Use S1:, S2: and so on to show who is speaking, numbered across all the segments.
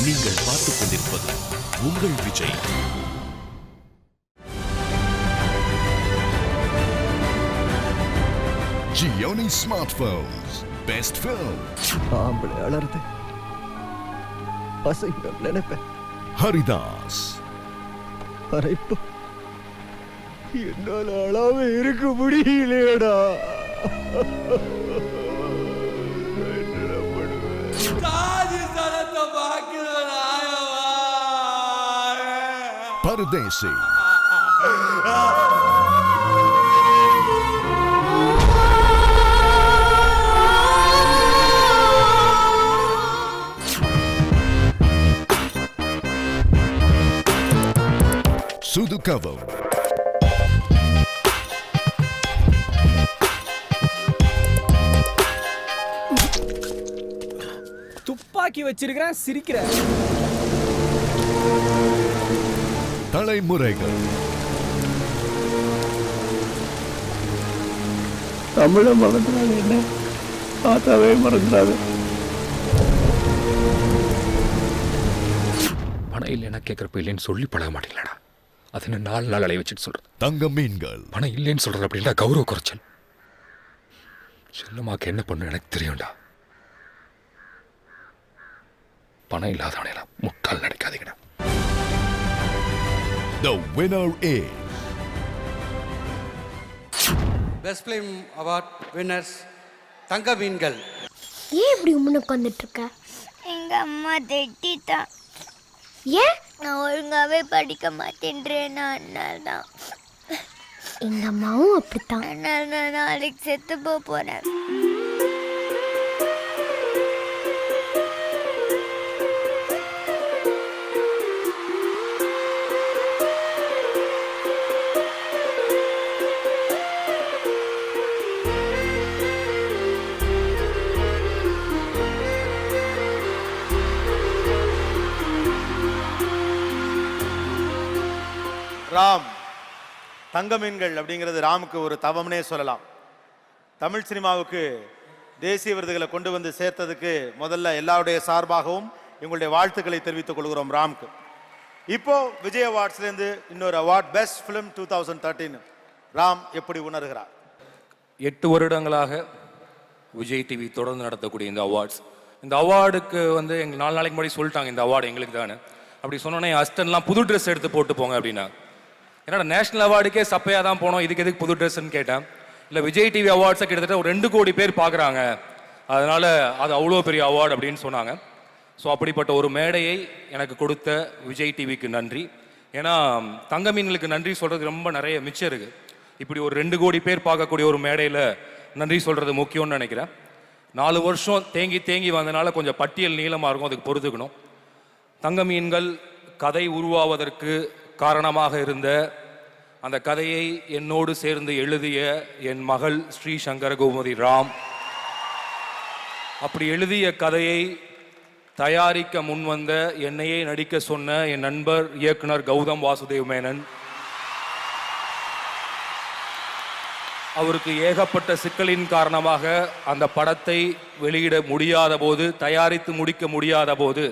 S1: நீங்கள் பார்த்துக் கொண்டிருப்பது உங்கள் Vijay. Gionee Smartphones Best Film.
S2: ஆம்பளை அலர்து அசைங்க நினைப்பேன்.
S1: ஹரிதாஸ்.
S2: அரைப்பு என்னால அளவே இருக்க முடியலையடா.
S1: பரதேசி. சுதுகவம்.
S3: துப்பாக்கி வச்சிருக்கிறேன் சிரிக்கிற.
S1: தலைமுறைகள்.
S2: தமிழ மறந்துடாது, என்ன தாத்தாவே மறந்துடாது.
S4: பணம் இல்லைன்னா கேட்குறப்ப இல்லைன்னு சொல்லி பழக மாட்டீங்களாடா. அது என்ன 4 நாள் அலைய வச்சுட்டு சொல்கிறது.
S1: தங்க மீன்கள்.
S4: பணம் இல்லைன்னு சொல்கிறது அப்படின்னா கௌரவ குறைச்சல். செல்லமாக்கு என்ன பண்ணு எனக்கு தெரியும்டா. பணம் இல்லாதவனே முட்டால் நினைக்காதீங்கடா.
S1: The winner is
S5: best film award winners தங்க மீன்கள்.
S6: ஏன் இப்படி உம்முன்னு உட்காந்துட்டு இருக்க?
S7: எங்க அம்மா திட்டிதான்.
S6: ஏன்?
S7: நான் ஒழுங்காவே படிக்க மாட்டேன்றேன். அதனால தான்.
S6: எங்க அம்மாவும் அப்படித்தான்.
S7: அதனால நான் நாளைக்கு செத்து போறேன்.
S8: ராம் தங்க மீன்கள் அப்படிங்கிறது ராமுக்கு ஒரு தவம்னே சொல்லலாம். தமிழ் சினிமாவுக்கு தேசிய விருதுகளை கொண்டு வந்து சேர்த்ததுக்கு முதல்ல எல்லாருடைய சார்பாகவும் எங்களுடைய வாழ்த்துக்களை தெரிவித்துக் கொள்கிறோம் ராமுக்கு. இப்போ விஜய் அவார்ட்ஸ்லேருந்து இன்னொரு அவார்ட் பெஸ்ட் ஃபிலிம் 2013 ராம் எப்படி உணர்கிறார்?
S4: 8 வருடங்களாக விஜய் டிவி தொடர்ந்து நடத்தக்கூடிய இந்த அவார்ட்ஸ், இந்த அவார்டுக்கு வந்து எங்களுக்கு 4 நாளைக்கு முன்னாடி சொல்லிட்டாங்க இந்த அவார்டு எங்களுக்கு தானே. அப்படி சொன்னோன்னே அஸ்டன்லாம் புது ட்ரெஸ் எடுத்து போட்டு போங்க அப்படின்னா, என்னடா நேஷனல் அவார்டுக்கே சப்பையாக தான் போனோம், இதுக்கு எதுக்கு புது ட்ரெஸ்ன்னு கேட்டேன். இல்லை விஜய் டிவி அவார்ட்ஸை கிட்டத்தட்ட ஒரு 2 கோடி பேர் பார்க்குறாங்க, அதனால் அது அவ்வளோ பெரிய அவார்டு அப்படின்னு சொன்னாங்க. ஸோ அப்படிப்பட்ட ஒரு மேடையை எனக்கு கொடுத்த விஜய் டிவிக்கு நன்றி. ஏன்னா தங்க மீன்களுக்கு நன்றி சொல்கிறது ரொம்ப நிறைய மிச்சம் இருக்குது. இப்படி ஒரு 2 கோடி பேர் பார்க்கக்கூடிய ஒரு மேடையில் நன்றி சொல்கிறது முக்கியம்னு நினைக்கிறேன். 4 வருஷம் தேங்கி வந்தனால கொஞ்சம் பட்டியல் நீளமாக இருக்கும், அதுக்கு பொறுத்துக்கணும். தங்க மீன்கள் கதை உருவாவதற்கு காரணமாக இருந்த அந்த கதையை என்னோடு சேர்ந்து எழுதிய என் மகள் ஸ்ரீ சங்கர கோமதி ராம், அப்படி எழுதிய கதையை தயாரிக்க முன்வந்த என்னையே நடிக்க சொன்ன என் நண்பர் இயக்குனர் கௌதம் வாசுதேவ் மேனன், அவருக்கு ஏகப்பட்ட சிக்கலின் காரணமாக அந்த படத்தை வெளியிட முடியாத போது, தயாரித்து முடிக்க முடியாத போது,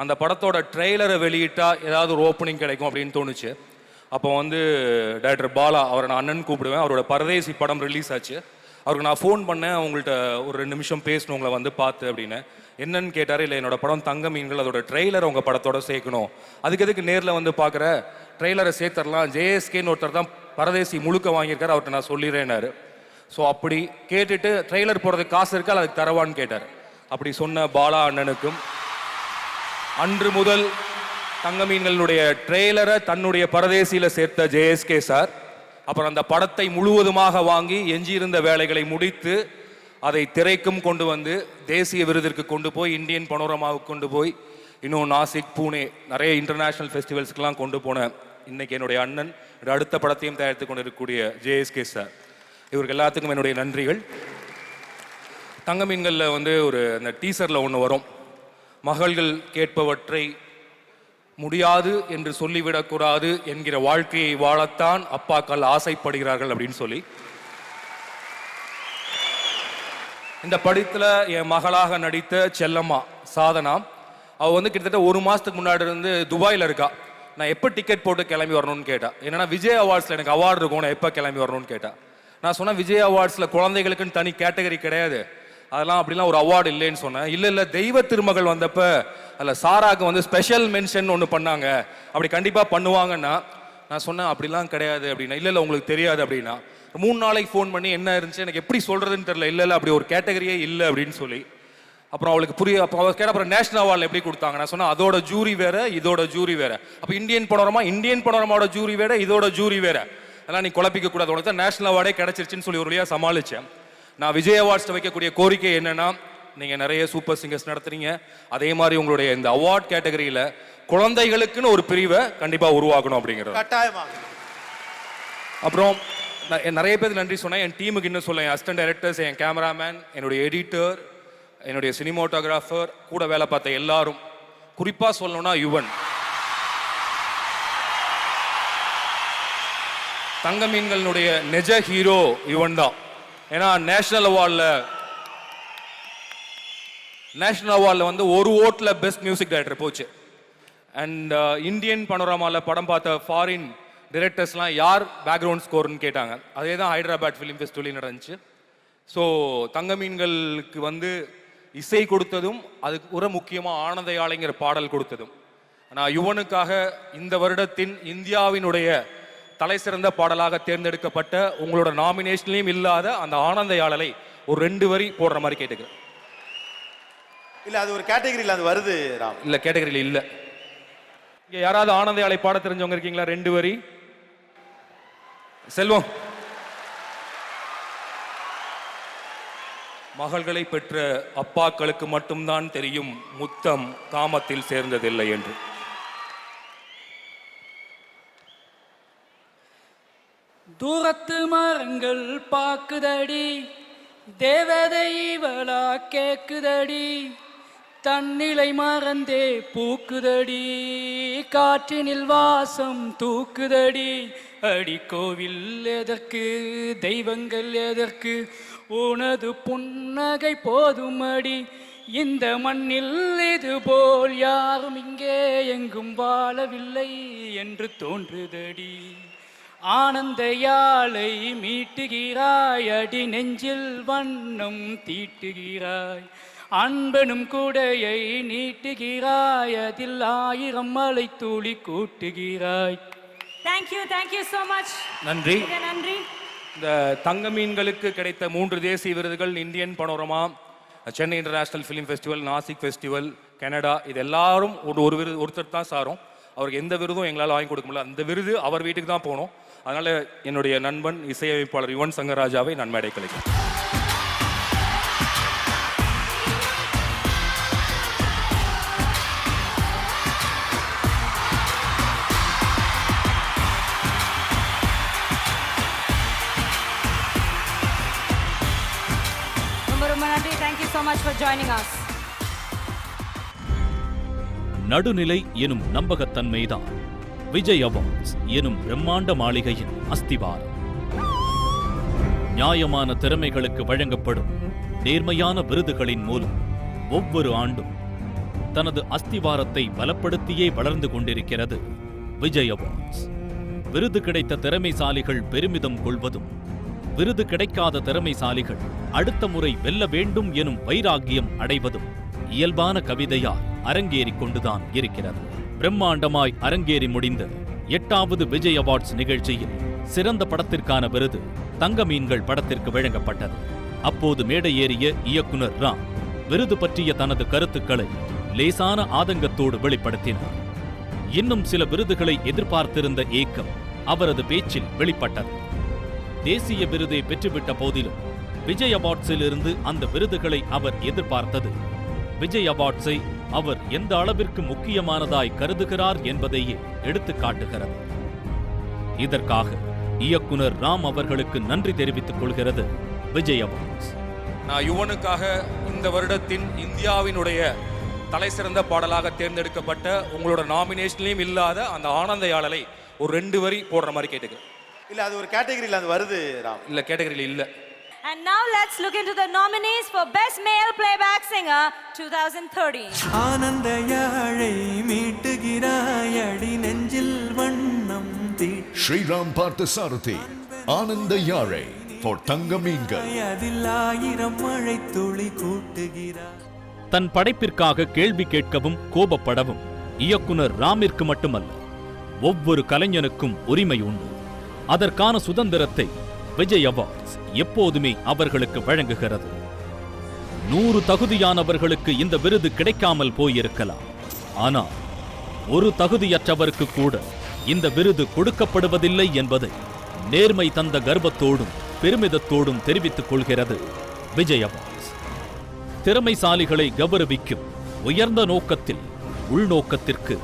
S4: அந்த படத்தோட ட்ரெய்லரை வெளியிட்டா ஏதாவது ஒரு ஓப்பனிங் கிடைக்கும் அப்படின்னு தோணுச்சு. அப்போ வந்து டைரக்டர் பாலா, அவரை நான் அண்ணன் கூப்பிடுவேன், அவரோட பரதேசி படம் ரிலீஸ் ஆச்சு. அவருக்கு நான் ஃபோன் பண்ணேன், அவங்கள்ட்ட ஒரு 2 நிமிஷம் பேசணும் உங்களை வந்து பார்த்து அப்படின்னு. என்னன்னு கேட்டார், இல்லை என்னோட படம் தங்க மீன்கள், அதோட ட்ரெய்லரை உங்கள் படத்தோட சேர்க்கணும், அதுக்கு எதுக்கு நேரில் வந்து பார்க்குற, ட்ரெய்லரை சேர்த்துடலாம், ஜேஎஸ்கேன்னு ஒருத்தர் தான் பரதேசி முழுக்க வாங்கியிருக்காரு, அவர்கிட்ட நான் சொல்லிடுறேன்னாரு. ஸோ அப்படி கேட்டுட்டு ட்ரெய்லர் போடுறதுக்கு காசு இருக்கா அதுக்கு தரவான்னு கேட்டார். அப்படி சொன்ன பாலா அண்ணனுக்கும் அன்று முதல் தங்க மீன்களுடைய ட்ரெய்லரை தன்னுடைய பரதேசியில் சேர்த்த ஜேஎஸ்கே சார், அப்புறம் அந்த படத்தை முழுவதுமாக வாங்கி எஞ்சியிருந்த வேலைகளை முடித்து அதை திரைக்கும் கொண்டு வந்து தேசிய விருதிற்கு கொண்டு போய் இந்தியன் பனோரமாவுக்கு கொண்டு போய் இன்னும் நாசிக், பூனே நிறைய இன்டர்நேஷ்னல் ஃபெஸ்டிவல்ஸ்க்கெலாம் கொண்டு போனேன். இன்னைக்கு என்னுடைய அண்ணன் அடுத்த படத்தையும் தயாரித்து கொண்டு இருக்கக்கூடிய ஜேஎஸ்கே சார், இவருக்கு எல்லாத்துக்கும் என்னுடைய நன்றிகள். தங்க மீன்களில் வந்து ஒரு அந்த டீசரில் ஒன்று வரும், மகள்கள் கேட்பவற்றை முடியாது என்று சொல்லிவிடக்கூடாது என்கிற வாழ்க்கையை வாழத்தான் அப்பாக்கள் ஆசைப்படுகிறார்கள் அப்படின்னு சொல்லி. இந்த படத்தில் என் மகளாக நடித்த செல்லம்மா சாதனா, அவள் வந்து கிட்டத்தட்ட 1 மாதத்துக்கு முன்னாடி இருந்து துபாயில் இருக்கா. நான் எப்போ டிக்கெட் போட்டு கிளம்பி வரணும்னு கேட்டா. என்னன்னா விஜய் அவார்ட்ஸில் எனக்கு அவார்டு இருக்கும், நான் எப்போ கிளம்பி வரணும்னு கேட்டா. நான் சொன்னேன் விஜய் அவார்ட்ஸில் குழந்தைகளுக்குன்னு தனி கேட்டகரி கிடையாது, அதெல்லாம் அப்படிலாம் ஒரு அவார்டு இல்லைன்னு சொன்னேன். இல்லை தெய்வ திருமகள் வந்தப்ப அதில் சாராக்கு வந்து ஸ்பெஷல் மென்ஷன் ஒன்று பண்ணாங்க, அப்படி கண்டிப்பாக பண்ணுவாங்கன்னா நான் சொன்னேன் அப்படிலாம் கிடையாது அப்படின்னா. இல்லை உங்களுக்கு தெரியாது அப்படின்னா 3 நாளைக்கு ஃபோன் பண்ணி என்ன இருந்துச்சு எனக்கு எப்படி சொல்கிறதுன்னு தெரியல. இல்லை அப்படி ஒரு கேட்டகரியே இல்லை அப்படின்னு சொல்லி அப்புறம் அவளுக்கு அப்போ அவள் கேட்ட அப்புறம் நேஷனல் அவார்டு எப்படி கொடுத்தாங்க. நான் சொன்னேன் அதோட ஜூரி வேற இதோட ஜூரி வேற. அப்போ இந்தியன் பனோரமாவோட ஜூரி வேற இதோட ஜூரி வேற, அதெல்லாம் நீ குழப்பிக்க கூடாது, உனக்கு தான் நேஷனல் அவார்டே கிடைச்சிருச்சுன்னு சொல்லி ஒரு வழியாக சமாளித்தேன். நான் விஜய் அவார்ட்ஸ் வைக்கக்கூடிய கோரிக்கை என்னன்னா, நீங்கள் நிறைய சூப்பர் சிங்கர்ஸ் நடத்துறீங்க, அதே மாதிரி உங்களுடைய இந்த அவார்ட் கேட்டகரியில் குழந்தைகளுக்குன்னு ஒரு பிரிவை கண்டிப்பாக உருவாக்கணும் அப்படிங்கிறது
S8: கட்டாயமாக.
S4: அப்புறம் நான் நிறைய பேர் நன்றி சொன்னேன். என் டீமுக்கு இன்னும் சொல்ல, என் அசிஸ்டன்ட் டைரக்டர்ஸ், என் கேமராமேன், என்னுடைய எடிட்டர், என்னுடைய சினிமோட்டோகிராஃபர், கூட வேலை பார்த்த எல்லாரும், குறிப்பாக சொல்லணும்னா யுவன். தங்க மீன்களுடைய நிஜ ஹீரோ யுவன் தான். ஏன்னா நேஷனல் அவார்டில் வந்து ஒரு ஓட்டில் பெஸ்ட் மியூசிக் டைரக்டர் போச்சு. அண்ட் இந்தியன் பனோரமாவில் படம் பார்த்த ஃபாரின் டிரெக்டர்ஸ்லாம் யார் பேக்ரவுண்ட் ஸ்கோர்னு கேட்டாங்க. அதே தான் ஹைதராபாத் ஃபிலிம் ஃபெஸ்டிவலில் நடந்துச்சு. ஸோ தங்க மீன்களுக்கு வந்து இசை கொடுத்ததும் அதுக்கு ஒரு முக்கியமாக ஆனந்த யாழைங்கிற பாடல் கொடுத்ததும். நான் யுவனுக்காக இந்த வருடத்தின் இந்தியாவினுடைய தலை சிறந்த பாடலாக தேர்ந்தெடுக்கப்பட்ட உங்களோட நாமினேஷன்லையும் இல்லாத அந்த ஆனந்த யாழலை ஒரு 2 வரி போடுற மாதிரி கேட்டுக்கிறேன்.
S8: இல்ல அது ஒரு கேட்டகரியில் அது வருது ராம்.
S4: இல்ல கேட்டகரியில் இல்ல. இங்க யாராவது ஆனந்த யாழை பாட தெரிஞ்சவங்க இருக்கீங்களா? 2 வரி. செல்வம். மகள்களை பெற்ற அப்பாக்களுக்கு மட்டும்தான் தெரியும் முத்தம் காமத்தில் சேர்ந்ததில்லை என்று.
S9: தூரத்து மரங்கள் பாக்குதடி, தேவதை இவளா கேக்குதடி, தன்னிலை மறந்தே பூக்குதடி, காற்றினில் வாசம் தூக்குதடி. அடி கோவில் எதற்கு, தெய்வங்கள் எதற்கு, உனது புன்னகை போதும் அடி. இந்த மண்ணில் இது போல் யாரும் இங்கே எங்கும் வாழவில்லை என்று தோன்றுதடி. ஆனந்த யாழை மீட்டுகிறாய், அடி நெஞ்சில் வண்ணம் தீட்டுகிறாய், அன்பனும் குடையை நீட்டுகிறாய், அதில் 1000 மலை துளி கூட்டுகிறாய்.
S10: Thank you so much.
S4: நன்றி.
S10: நன்றி.
S4: இந்த தங்க மீன்களுக்கு கிடைத்த 3 தேசிய விருதுகள், Indian panorama, Chennai international film festival, Nashik festival, Canada, இது எல்லாரும் ஒரு விருது ஒருத்தர் தான் சாரும். அவருக்கு எந்த விருதும் எங்களால் வாங்கி கொடுக்க முடியல. அந்த விருது அவர் வீட்டுக்கு தான் போகணும். அதனால என்னுடைய நண்பன் இசையமைப்பாளர் யுவன் சங்கர் ராஜாவை நான் மேடை கலைக்கிறேன்.
S10: ரொம்ப நன்றி. Thank you so much for joining us.
S11: நடுநிலை எனும் நம்பகத்தன்மைதான் விஜய் அவார்ட்ஸ் எனும் பிரம்மாண்ட மாளிகையின் அஸ்திவாரம். நியாயமான திறமைகளுக்கு வழங்கப்படும் நேர்மையான விருதுகளின் மூலம் ஒவ்வொரு ஆண்டும் தனது அஸ்திவாரத்தை பலப்படுத்தியே வளர்ந்து கொண்டிருக்கிறது விஜய் அவார்ட்ஸ். விருது கிடைத்த திறமைசாலிகள் பெருமிதம் கொள்வதும், விருது கிடைக்காத திறமைசாலிகள் அடுத்த முறை வெல்ல வேண்டும் எனும் வைராக்கியம் அடைவதும் இயல்பான கவிதையாய் அரங்கேறிக் கொண்டுதான் இருக்கிறது. பிரம்மாண்டமாய் அரங்கேறி முடிந்த 8வது விஜய் அவார்ட்ஸ் நிகழ்ச்சியில் சிறந்த படத்திற்கான விருது தங்க மீன்கள் படத்திற்கு வழங்கப்பட்டது. அப்போது மேடை ஏறிய இயக்குனர் ராம் விருது பற்றிய தனது கருத்துக்களை லேசான ஆதங்கத்தோடு வெளிப்படுத்தினார். இன்னும் சில விருதுகளை எதிர்பார்த்திருந்த ஏக்கம் அவரது பேச்சில் வெளிப்பட்டது. தேசிய விருதை பெற்றுவிட்ட போதிலும் விஜய் அவார்ட்ஸில் இருந்து அந்த விருதுகளை அவர் எதிர்பார்த்தது விஜய் அவார்ட்ஸை அவர் எந்த அளவிற்கு முக்கியமானதாய் கருதுகிறார் என்பதையே எடுத்துக் காட்டுகிறது. இதற்காக இயக்குனர் ராம் அவர்களுக்கு நன்றி தெரிவித்துக் கொள்கிறது விஜய் அவார்ட்ஸ்.
S4: நான் யுவனுக்காக இந்த வருடத்தின் இந்தியாவினுடைய தலை சிறந்த பாடலாக தேர்ந்தெடுக்கப்பட்ட உங்களோட நாமினேஷன்லையும் இல்லாத அந்த ஆனந்த யாழலை ஒரு 2 வரி போடுற மாதிரி கேட்டுக்கிறேன்.
S8: இல்ல அது ஒரு கேட்டகரியில் அது வருது ராம்.
S4: இல்ல கேட்டகரியில் இல்ல.
S10: And now let's look into the nominees for Best Male Playback Singer 2013.
S2: ஆனந்த யாழை மீட்டுகிறாய் அடி நெஞ்சில் வண்ணம் தீ
S1: Sriram Parthasarathy, Ananda Yare for Thangameengal.
S2: அதில் ஆயிரம் மழை துளி கூட்டுகிறாய்.
S11: தன் படைப்பிற்காக கேள்வி கேட்கவும் கோபப்படவும் இயக்குனர் ராமிற்கு மட்டுமல்ல, ஒவ்வொரு கலைஞனுக்கும் உரிமை உண்டு. அதற்கான சுதந்திரத்தை விஜய் அவார்ட்ஸ் எப்போதுமே அவர்களுக்கு வழங்குகிறது. 100 தகுதியானவர்களுக்கு இந்த விருது கிடைக்காமல் போயிருக்கலாம். ஆனால் ஒரு தகுதியற்றவருக்கு கூட இந்த விருது கொடுக்கப்படுவதில்லை என்பதை நேர்மை தந்த கர்வத்தோடும் பெருமிதத்தோடும் தெரிவித்துக் கொள்கிறது விஜய் அவார்ட்ஸ். திறமைசாலிகளை கௌரவிக்கும் உயர்ந்த நோக்கத்தில் உள்நோக்கத்திற்கு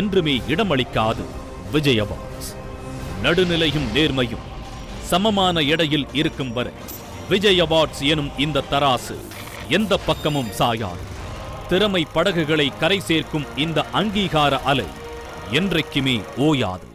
S11: என்றுமே இடமளிக்காது விஜய் அவார்ட்ஸ். நடுநிலையும் நேர்மையும் சமமான எடையில் இருக்கும் வரை விஜய் அவார்ட்ஸ் எனும் இந்த தராசு எந்த பக்கமும் சாயாது. திறமை படகுகளை கரை சேர்க்கும் இந்த அங்கீகார அலை என்றைக்குமே ஓயாது.